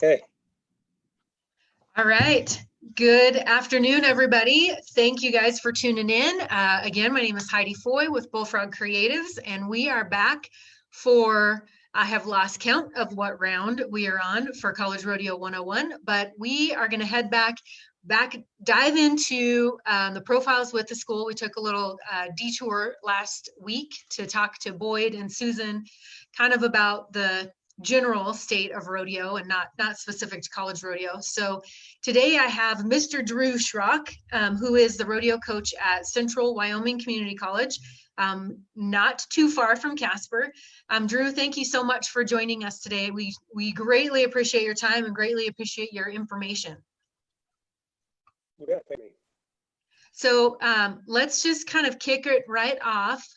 Okay. All right. Good afternoon, everybody. Thank you guys for tuning in. Again, my name is Heidi Foy with Bullfrog Creatives, and we are back for, I have lost count of what round we are on for College Rodeo 101, but we are going to head back, dive into the profiles with the school. We took a little detour last week to talk to Boyd and Susan kind of about the general state of rodeo and not specific to college rodeo. So today I have Mr. Drew Schrock, who is the rodeo coach at Central Wyoming Community College, not too far from Casper. Drew, thank you so much for joining us today. We greatly appreciate your time and greatly appreciate your information. Yeah, thank you. So let's just kind of kick it right off.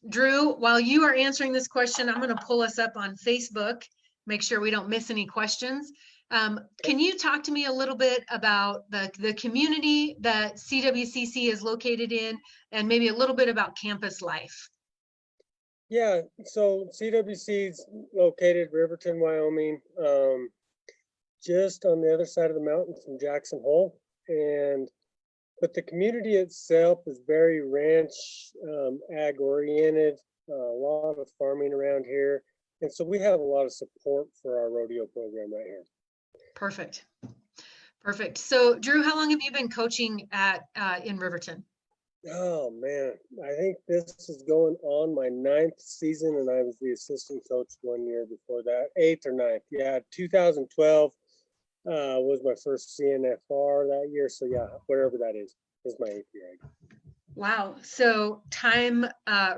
Drew, while you are answering this question, I'm going to pull us up on Facebook, make sure we don't miss any questions. Can you talk to me a little bit about the community that CWCC is located in and maybe a little bit about campus life? Yeah, so CWC is located Riverton, Wyoming, just on the other side of the mountain from Jackson Hole. But the community itself is very ranch, ag oriented, a lot of farming around here. And so we have a lot of support for our rodeo program right here. Perfect. Perfect. So Drew, how long have you been coaching at in Riverton? Oh man, I think this is going on my 9th season, and I was the assistant coach 1 year before that, 8th or 9th. Yeah, 2012 was my first CNFR that year. So yeah, whatever that is my 8th year. Wow. So time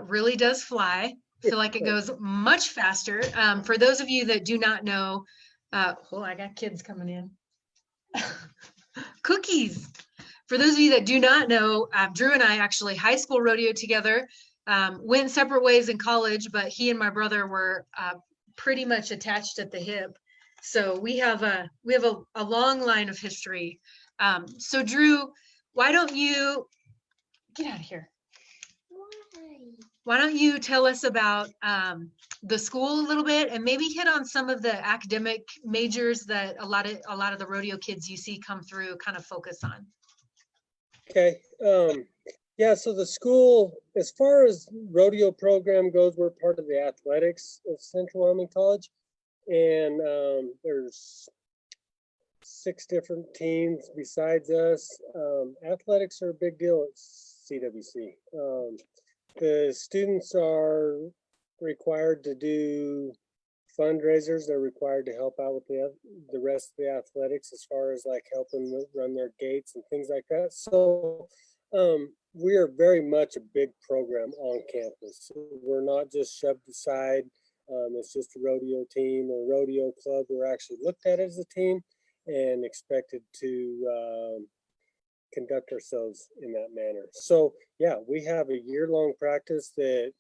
really does fly. I feel like it goes much faster. For those of you that do not know, I got kids coming in. Cookies. For those of you that do not know, Drew and I actually high school rodeoed together, went separate ways in college, but he and my brother were pretty much attached at the hip. So we have a long line of history. So Drew, why don't you get out of here? Why don't you tell us about the school a little bit and maybe hit on some of the academic majors that a lot of the rodeo kids you see come through kind of focus on? Okay. Yeah, so the school, as far as rodeo program goes, we're part of the athletics of Central Wyoming College. And there's 6 different teams besides us. Athletics are a big deal at CWC. The students are required to do fundraisers. They're required to help out with the rest of the athletics as far as like helping run their gates and things like that. So we are very much a big program on campus. We're not just shoved aside. It's just a rodeo team or rodeo club. We're actually looked at as a team and expected to conduct ourselves in that manner. So yeah, we have a year-long practice that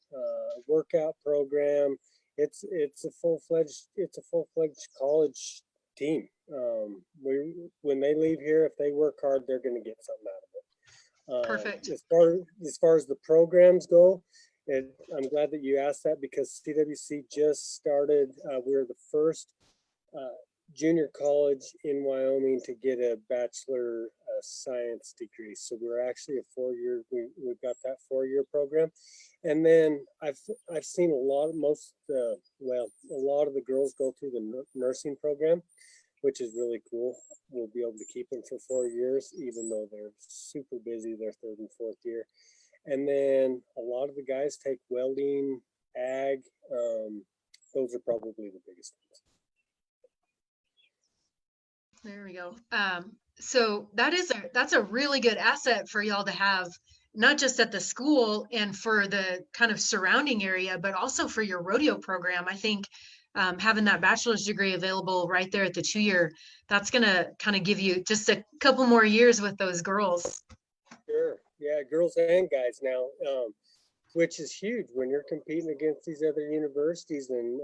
workout program. It's a full-fledged college team. When they leave here, if they work hard, they're going to get something out of it. Perfect. As far as the programs go, I'm glad that you asked that because CWC just started. We're the first junior college in Wyoming to get a Bachelor Science degree. So we're actually a 4-year. We've got that 4-year program, and then I've seen a lot of the girls go through the nursing program, which is really cool. We'll be able to keep them for 4 years, even though they're super busy their 3rd and 4th year. And then a lot of the guys take welding, ag. Those are probably the biggest ones. There we go. So that's a really good asset for y'all to have, not just at the school and for the kind of surrounding area, but also for your rodeo program. I think having that bachelor's degree available right there at the 2-year, that's going to kind of give you just a couple more years with those girls. Sure. Yeah, girls and guys now, which is huge when you're competing against these other universities. And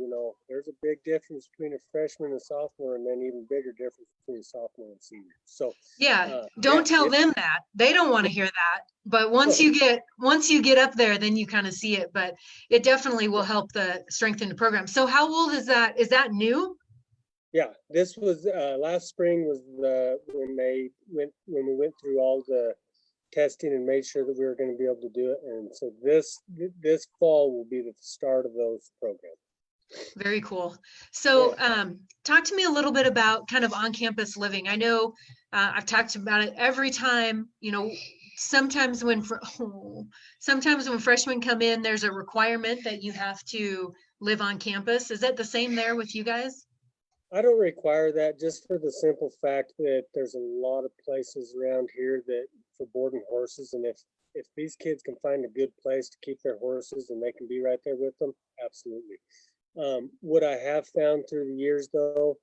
you know, there's a big difference between a freshman and sophomore, and then even bigger difference between a sophomore and senior. So yeah, don't tell them that. They don't want to hear that. But once you get up there, then you kind of see it. But it definitely will help strengthen the program. So how old is that? Is that new? Yeah, this was last spring was when we went through all the testing and made sure that we were going to be able to do it. And so this fall will be the start of those programs. Very cool. So, talk to me a little bit about kind of on-campus living. I know I've talked about it every time, you know, sometimes when sometimes when freshmen come in, there's a requirement that you have to live on campus. Is that the same there with you guys? I don't require that just for the simple fact that there's a lot of places around here that for boarding horses. And if these kids can find a good place to keep their horses and they can be right there with them, absolutely. What I have found through the years though,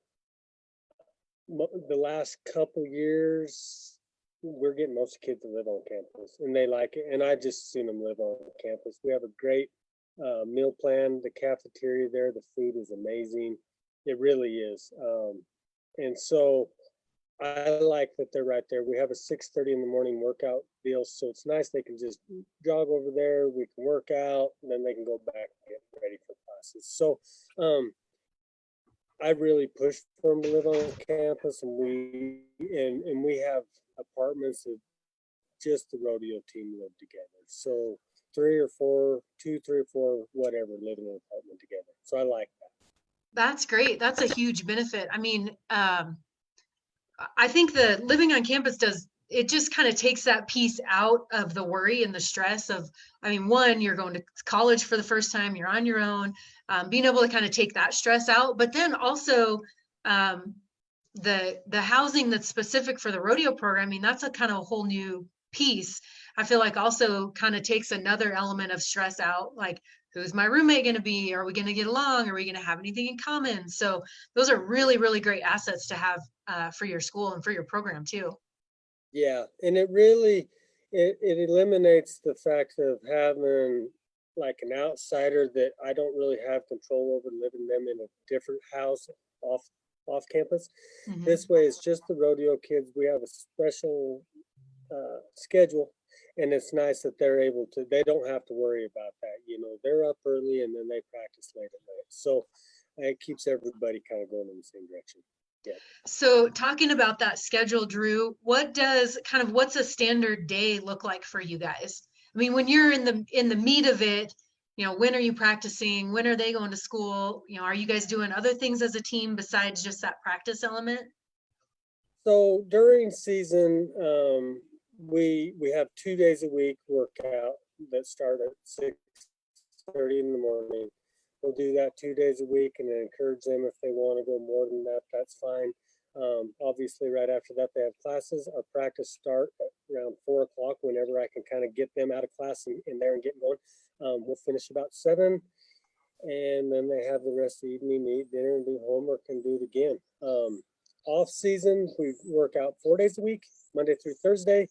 the last couple years, we're getting most kids to live on campus and they like it. And I just seen them live on campus. We have a great meal plan. The cafeteria there, the food is amazing. It really is. And so I like that they're right there. We have a 6:30 in the morning workout deal. So it's nice. They can just jog over there. We can work out and then they can go back and get ready for classes. So I really push for them to live on campus, and we have apartments that just the rodeo team live together. So 3 or 4, whatever, live in an apartment together. So I like that. That's great. That's a huge benefit. I mean, I think the living on campus does, it just kind of takes that piece out of the worry and the stress of, I mean, one, you're going to college for the first time, you're on your own, being able to kind of take that stress out, but then also the housing that's specific for the rodeo program, I mean, that's a kind of a whole new piece. I feel like also kind of takes another element of stress out, like who's my roommate going to be? Are we going to get along? Are we going to have anything in common? So those are really, really great assets to have for your school and for your program too. Yeah, and it really it eliminates the fact of having like an outsider that I don't really have control over, living them in a different house off off campus. Mhm. This way, it's just the rodeo kids. We have a special schedule, and it's nice that they're able to. They don't have to worry about that. You know, they're up early and then they practice late at night. So it keeps everybody kind of going in the same direction. Yeah. So talking about that schedule, Drew, what does kind of what's a standard day look like for you guys? I mean, when you're in the meat of it, you know, when are you practicing? When are they going to school? You know, are you guys doing other things as a team besides just that practice element? So during season, we have 2 days a week workout that start at 6:30 in the morning. We'll do that 2 days a week and encourage them if they want to go more than that, that's fine. Obviously, right after that, they have classes. Our practice start at around 4 o'clock. Whenever I can kind of get them out of class and in there and get going, we'll finish about 7, and then they have the rest of the evening, eat dinner, and do homework and do it again. Off season, we work out 4 days a week, Monday through Thursday.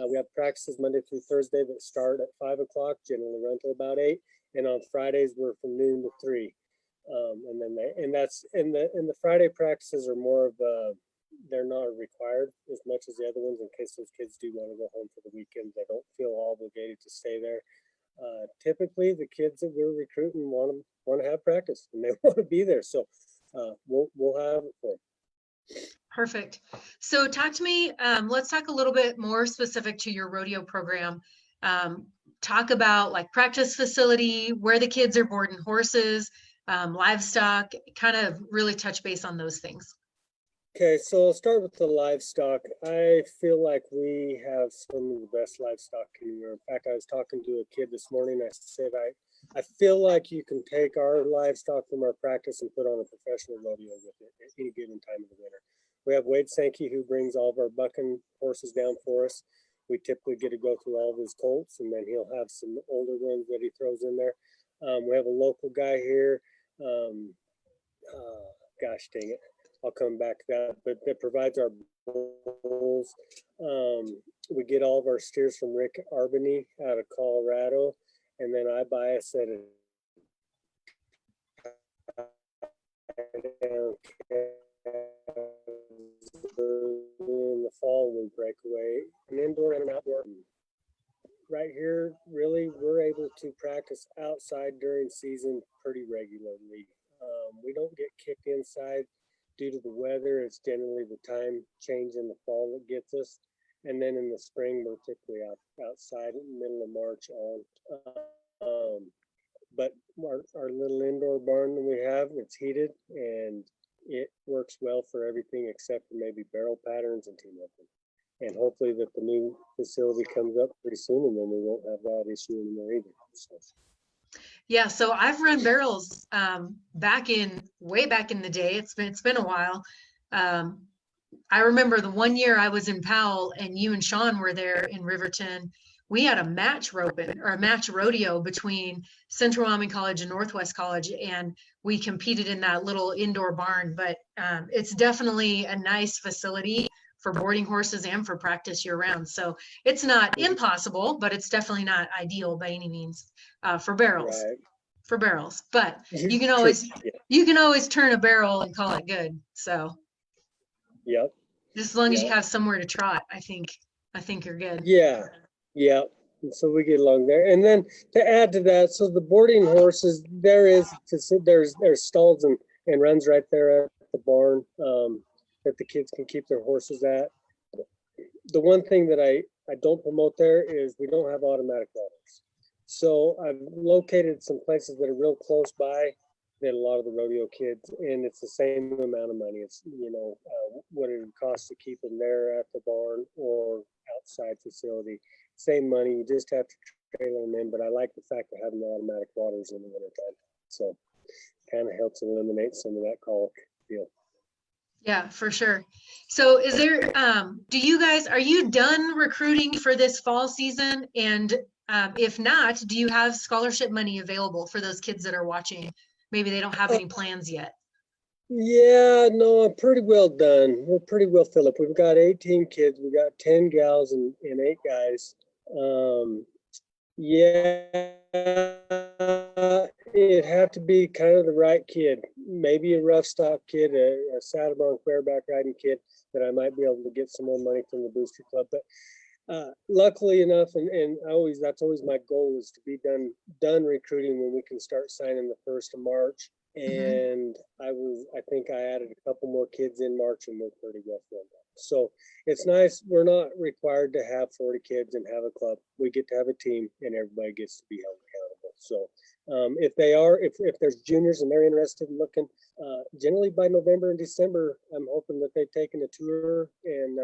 We have practices Monday through Thursday that start at 5 o'clock, generally run till about 8. And on Fridays, we're from noon to 3. And then the Friday practices are more of they're not required as much as the other ones in case those kids do want to go home for the weekend. They don't feel obligated to stay there. Typically, the kids that we're recruiting want to have practice and they want to be there. So we'll have it for them. Perfect. So talk to me, let's talk a little bit more specific to your rodeo program. Talk about like practice facility, where the kids are boarding horses, livestock, kind of really touch base on those things. Okay, so I'll start with the livestock. I feel like we have some of the best livestock anywhere. In fact, I was talking to a kid this morning. I said, I feel like you can take our livestock from our practice and put on a professional rodeo with it at any given time of the winter. We have Wade Sankey who brings all of our bucking horses down for us. We typically get to go through all of his colts, and then he'll have some older ones that he throws in there. We have a local guy here. Um, Gosh dang it. I'll come back to that, but that provides our bulls. We get all of our steers from Rick Arbany out of Colorado, and then I buy a set of in the fall we break away an indoor and an outdoor. Right here, really, we're able to practice outside during season pretty regularly. We don't get kicked inside due to the weather, it's generally the time change in the fall that gets us. And then in the spring, we're typically outside in the middle of March on. But our little indoor barn that we have, it's heated and it works well for everything except for maybe barrel patterns and team open. And hopefully that the new facility comes up pretty soon, and then we won't have that issue anymore either. So. Yeah, so I've run barrels way back in the day. It's been a while. I remember the one year I was in Powell and you and Sean were there in Riverton. We had a match rodeo between Central Wyoming College and Northwest College, and we competed in that little indoor barn. But it's definitely a nice facility for boarding horses and for practice year round. So it's not impossible, but it's definitely not ideal by any means for barrels. Right. For barrels, but you can always turn a barrel and call it good. So yep. Just as long as you have somewhere to trot, I think you're good. Yeah. Yeah. And so we get along there. And then to add to that, so the boarding horses, there's stalls and runs right there at the barn that the kids can keep their horses at. The one thing that I don't promote there is we don't have automatic waters. So I've located some places that are real close by that a lot of the rodeo kids, and it's the same amount of money. It's, what it would cost to keep them there at the barn or outside facility. Same money, you just have to trailer them in, but I like the fact of having the automatic waters in the wintertime. So kind of helps eliminate some of that colic deal. Yeah, for sure. So is there, are you done recruiting for this fall season? And if not, do you have scholarship money available for those kids that are watching? Maybe they don't have any plans yet. Yeah, no, I'm pretty well done. We're pretty well filled up. We've got 18 kids. We got 10 gals and 8 guys. Yeah, it'd have to be kind of the right kid. Maybe a rough stock kid, a saddlebronc bareback riding kid that I might be able to get some more money from the booster club. But luckily enough, and that's always my goal, is to be done recruiting when we can start signing the 1st of March. And I think I added a couple more kids in March, and we're pretty well filled up. So it's nice. We're not required to have 40 kids and have a club. We get to have a team, and everybody gets to be held accountable. So if there's juniors and they're interested in looking, generally by November and December, I'm hoping that they've taken a tour and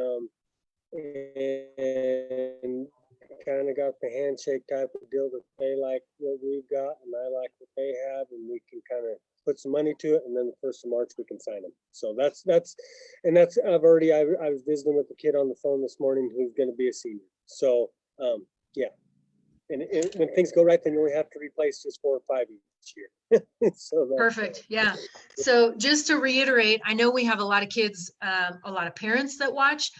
kind of got the handshake type of deal that they like what we've got and I like what they have, and we can kind of put some money to it, and then the 1st of March we can sign them. So I was visiting with the kid on the phone this morning who's going to be a senior. So yeah, and when things go right, then you only have to replace just 4 or 5 each year. So perfect. Yeah. So just to reiterate, I know we have a lot of kids, a lot of parents that watch.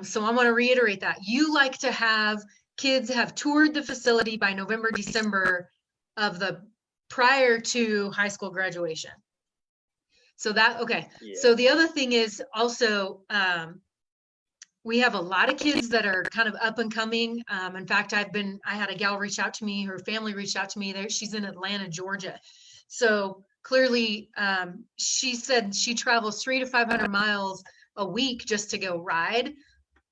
So I want to reiterate that you like to have kids have toured the facility by November, December of the prior to high school graduation. So okay. Yeah. So the other thing is also, we have a lot of kids that are kind of up and coming. In fact, I had a gal reach out to me, her family reached out to me there. She's in Atlanta, Georgia. So clearly, she said she travels 300 to 500 miles a week just to go ride.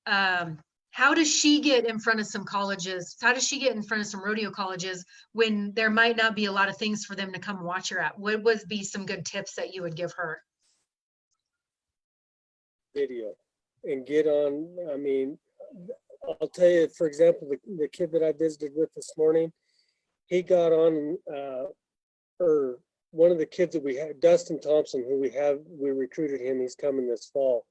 How does she get in front of some colleges? How does she get in front of some rodeo colleges when there might not be a lot of things for them to come watch her at? What would be some good tips that you would give her? Video and get on. I mean, I'll tell you, for example, the kid that I visited with this morning, he got on, or one of the kids that we had, Dustin Thompson, we recruited him. He's coming this fall.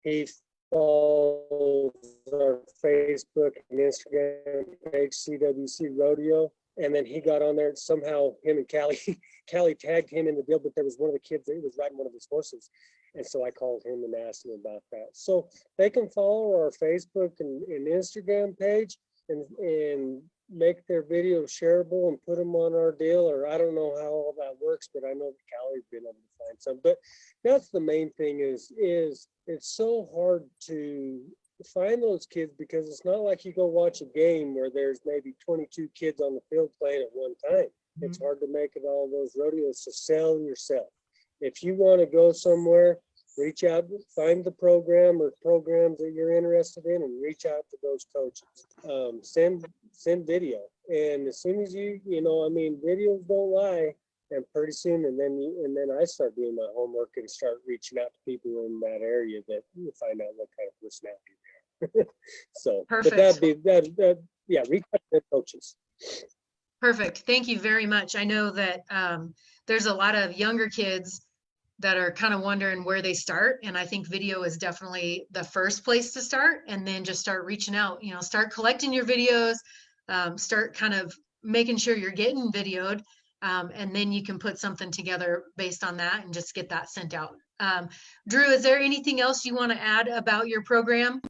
He follows our Facebook and Instagram page, CWC Rodeo. And then he got on there and somehow him and Callie tagged him in the deal, but there was one of the kids that was riding one of his horses. And so I called him and asked him about that. So they can follow our Facebook and Instagram page and make their videos shareable and put them on our deal. Or I don't know how all that works, but I know that Callie's been able to find some. But that's the main thing is it's so hard to find those kids, because it's not like you go watch a game where there's maybe 22 kids on the field playing at one time. Mm-hmm. It's hard to make it all those rodeos to sell yourself. If you want to go somewhere reach out, find the program or programs that you're interested in, and reach out to those coaches. Send video, and as soon as you know, I mean, videos don't lie. And pretty soon, and then I start doing my homework and start reaching out to people in that area that you find out what kind of personality they are. So, Perfect. but yeah, reach out to the coaches. Perfect. Thank you very much. I know that there's a lot of younger kids that are kind of wondering where they start. And I think video is definitely the first place to start, and then just start reaching out, start collecting your videos, start kind of making sure you're getting videoed. And then you can put something together based on that and just get that sent out. Drew, is there anything else you want to add about your program,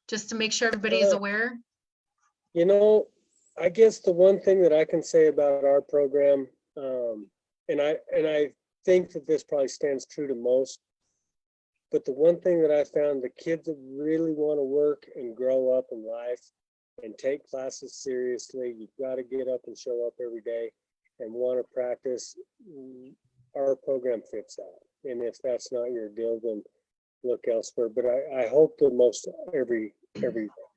just to make sure everybody is aware? I guess the one thing that I can say about our program, and I think that this probably stands true to most, but the one thing that I found, the kids that really want to work and grow up in life and take classes seriously, you've got to get up and show up every day and want to practice. Our program fits that. And if that's not your deal, then look elsewhere. But I hope that most every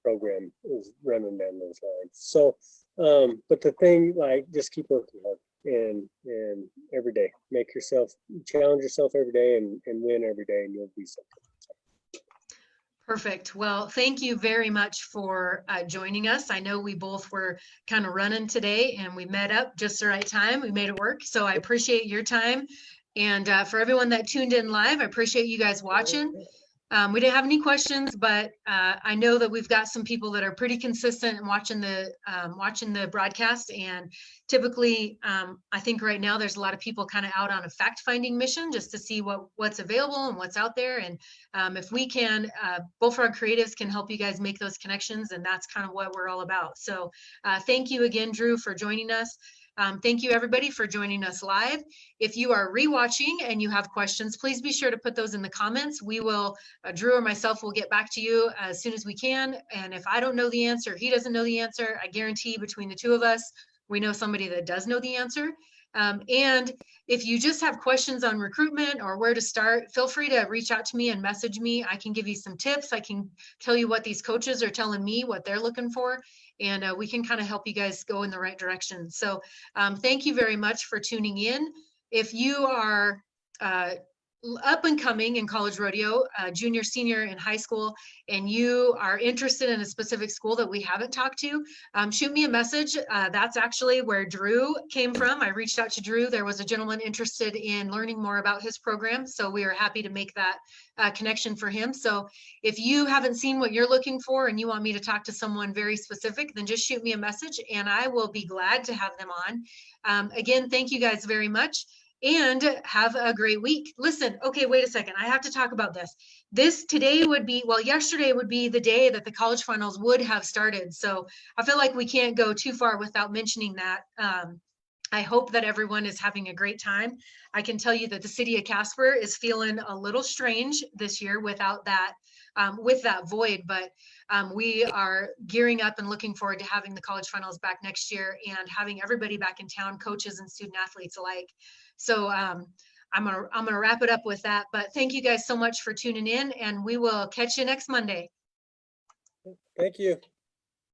program is running down those lines. So, but the thing, like, just keep working hard and every day, challenge yourself every day and win every day, and you'll be something. Perfect. Well, thank you very much for joining us. I know we both were kind of running today, and we met up just the right time. We made it work. So I appreciate your time. And for everyone that tuned in live, I appreciate you guys watching. We didn't have any questions, but I know that we've got some people that are pretty consistent in watching the broadcast. And typically, I think right now there's a lot of people kind of out on a fact-finding mission just to see what's available and what's out there. And if we can, Bullfrog Creatives can help you guys make those connections, and that's kind of what we're all about. So thank you again, Drew, for joining us. Thank you, everybody, for joining us live. If you are rewatching and you have questions, please be sure to put those in the comments. We will, Drew or myself will get back to you as soon as we can. And if I don't know the answer, he doesn't know the answer, I guarantee between the two of us, we know somebody that does know the answer. And if you just have questions on recruitment or where to start, feel free to reach out to me and message me. I can give you some tips. I can tell you what these coaches are telling me, what they're looking for, and we can kind of help you guys go in the right direction. So thank you very much for tuning in. If you are up and coming in college rodeo, junior, senior in high school, and you are interested in a specific school that we haven't talked to, shoot me a message. That's actually where Drew came from. I reached out to Drew. There was a gentleman interested in learning more about his program, so we are happy to make that connection for him. So if you haven't seen what you're looking for and you want me to talk to someone very specific, then just shoot me a message and I will be glad to have them on. Again, thank you guys very much. And have a great week. Listen, okay, wait a second. I have to talk about this. Today would be, well, yesterday would be the day that the college finals would have started. So I feel like we can't go too far without mentioning that. I hope that everyone is having a great time. I can tell you that the city of Casper is feeling a little strange this year without that, with that void, but we are gearing up and looking forward to having the college finals back next year and having everybody back in town, coaches and student athletes alike. So I'm gonna wrap it up with that, but thank you guys so much for tuning in, and we will catch you next Monday. Thank you.